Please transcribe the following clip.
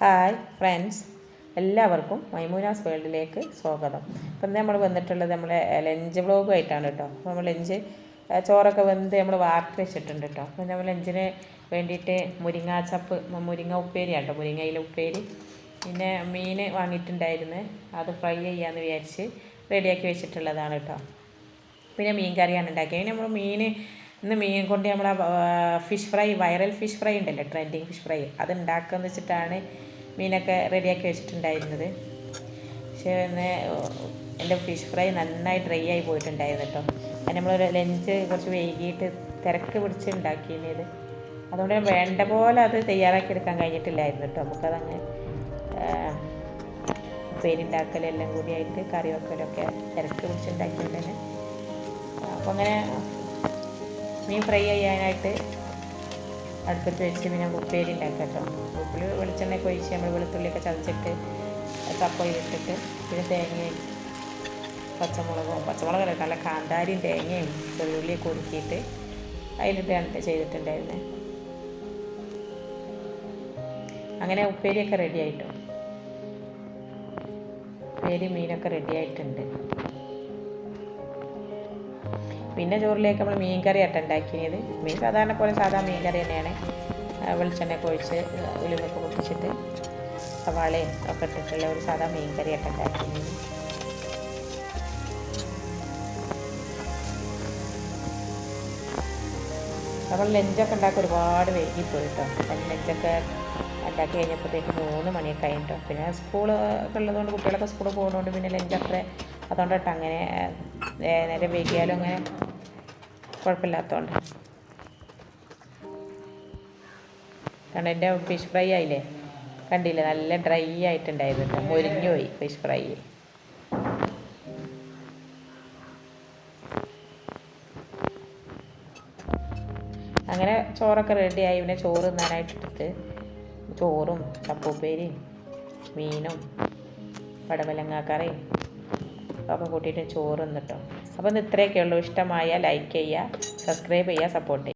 Hi friends, എല്ലാവർക്കും മൈമൂനാസ് വേൾഡിലേക്ക് സ്വാഗതം. ഇപ്പം നമ്മൾ വന്നിട്ടുള്ളത് നമ്മളെ ലഞ്ച് വ്ളോഗുമായിട്ടാണ് കേട്ടോ. അപ്പോൾ നമ്മൾ ലഞ്ച് ചോറൊക്കെ വെന്ത് നമ്മൾ വാർത്ത് വെച്ചിട്ടുണ്ട് കേട്ടോ. അപ്പോൾ നമ്മൾ ലഞ്ചിന് വേണ്ടിയിട്ട് മുരിങ്ങ ഉപ്പേരിയാണ് കേട്ടോ, മുരിങ്ങയിലെ ഉപ്പേരി. പിന്നെ മീൻ വാങ്ങിയിട്ടുണ്ടായിരുന്നു, അത് ഫ്രൈ ചെയ്യാമെന്ന് വിചാരിച്ച് റെഡിയാക്കി വെച്ചിട്ടുള്ളതാണ് കേട്ടോ. പിന്നെ മീൻ കറിയാണ് ഉണ്ടാക്കിയത്. നമ്മൾ ഇന്ന് മീൻ കൊണ്ട് നമ്മൾ fish fry, viral fish fry ഉണ്ടല്ലോ, ട്രെൻഡിങ് ഫിഷ് ഫ്രൈ, അത് ഉണ്ടാക്കുകയെന്ന് വെച്ചിട്ടാണ് മീനൊക്കെ റെഡിയാക്കി വെച്ചിട്ടുണ്ടായിരുന്നത്. പക്ഷേ ഇന്ന് എൻ്റെ ഫിഷ് ഫ്രൈ നന്നായി ഡ്രൈ ആയി പോയിട്ടുണ്ടായിരുന്നു കേട്ടോ. അത് നമ്മളൊരു ലഞ്ച് കുറച്ച് വൈകിട്ട് തിരക്ക് പിടിച്ച് ഉണ്ടാക്കിയത്, അതുകൊണ്ട് വേണ്ട പോലെ അത് തയ്യാറാക്കി എടുക്കാൻ കഴിഞ്ഞിട്ടില്ലായിരുന്നു കേട്ടോ. നമുക്കതങ്ങ് ഉപ്പേരിണ്ടാക്കലെല്ലാം കൂടിയായിട്ട് കറി വെക്കലൊക്കെ തിരക്ക് പിടിച്ചുണ്ടാക്കിയത് തന്നെ. അപ്പോൾ അങ്ങനെ മീൻ ഫ്രൈ ചെയ്യാനായിട്ട് അടുപ്പത്ത് വെച്ച് പിന്നെ ഉപ്പേരി ഉണ്ടാക്കാം കേട്ടോ. ഉപ്പിൽ വെളിച്ചെണ്ണയൊക്കെ ഒഴിച്ച് നമ്മൾ വെളുത്തുള്ളിയൊക്കെ ചതച്ചിട്ട് കപ്പ ചെയ്തിട്ടിട്ട് പിന്നെ തേങ്ങയും പച്ചമുളകല്ല, നല്ല കാന്താരിയും തേങ്ങയും ചെറുള്ളിയൊക്കെ ഒതുക്കിയിട്ട് അതിലിട്ടാണ് ചെയ്തിട്ടുണ്ടായിരുന്നത്. അങ്ങനെ ഉപ്പേരിയൊക്കെ റെഡി ആയിട്ടോ. ഉപ്പേരി മീനൊക്കെ റെഡി ആയിട്ടുണ്ട്. പിന്നെ ചോറിലേക്ക് നമ്മൾ മീൻ കറി ആയിട്ട് ഉണ്ടാക്കിയത്. മീൻ സാധാരണ പോലെ മീൻ കറി തന്നെയാണ്. വെളിച്ചെണ്ണയൊക്കെ ഒഴിച്ച് ഉലുവയൊക്കെ പൊട്ടിച്ചിട്ട് സവാളയും ഒക്കെ ഇട്ടിട്ടുള്ള ഒരു മീൻ കറി ആയിട്ട് ഉണ്ടാക്കിയത്. നമ്മൾ ലഞ്ചൊക്കെ ഉണ്ടാക്കി ഒരുപാട് വൈകിപ്പോയി കേട്ടോ. ലഞ്ചൊക്കെ ഉണ്ടാക്കി കഴിഞ്ഞപ്പോഴത്തേക്ക് 3 മണിയൊക്കെ ആയി കേട്ടോ. പിന്നെ സ്കൂളൊക്കെ ഉള്ളതുകൊണ്ട്, കുട്ടികളൊക്കെ സ്കൂളിൽ പോകുന്നതുകൊണ്ട് പിന്നെ ലഞ്ചൊക്കെ അതുകൊണ്ടിട്ട് അങ്ങനെ നേരെ വൈകിയാലും അങ്ങനെ കുഴപ്പമില്ലാത്തതുകൊണ്ട്. കാരണം എൻ്റെ ഫിഷ് ഫ്രൈ ആയില്ലേ, കണ്ടില്ലേ, നല്ല ഡ്രൈ ആയിട്ടുണ്ടായിരുന്നു, മൊരിഞ്ഞു പോയി ഫിഷ് ഫ്രൈ. അങ്ങനെ ചോറൊക്കെ റെഡിയായി. പിന്നെ ചോറ് തിന്നാനായിട്ടിട്ട് ചോറും ചപ്പുപ്പേരിയും മീനും പടവലങ്ങ കറിയും ഒക്കെ കൂട്ടിയിട്ട് ചോറ് തിന്നിട്ടോ. അപ്പോൾ ഇന്ന് ഇത്രയൊക്കെ ഉള്ളൂ. ഇഷ്ടമായ ലൈക്ക് ചെയ്യുക, സബ്സ്ക്രൈബ് ചെയ്യുക, സപ്പോർട്ട് ചെയ്യുക.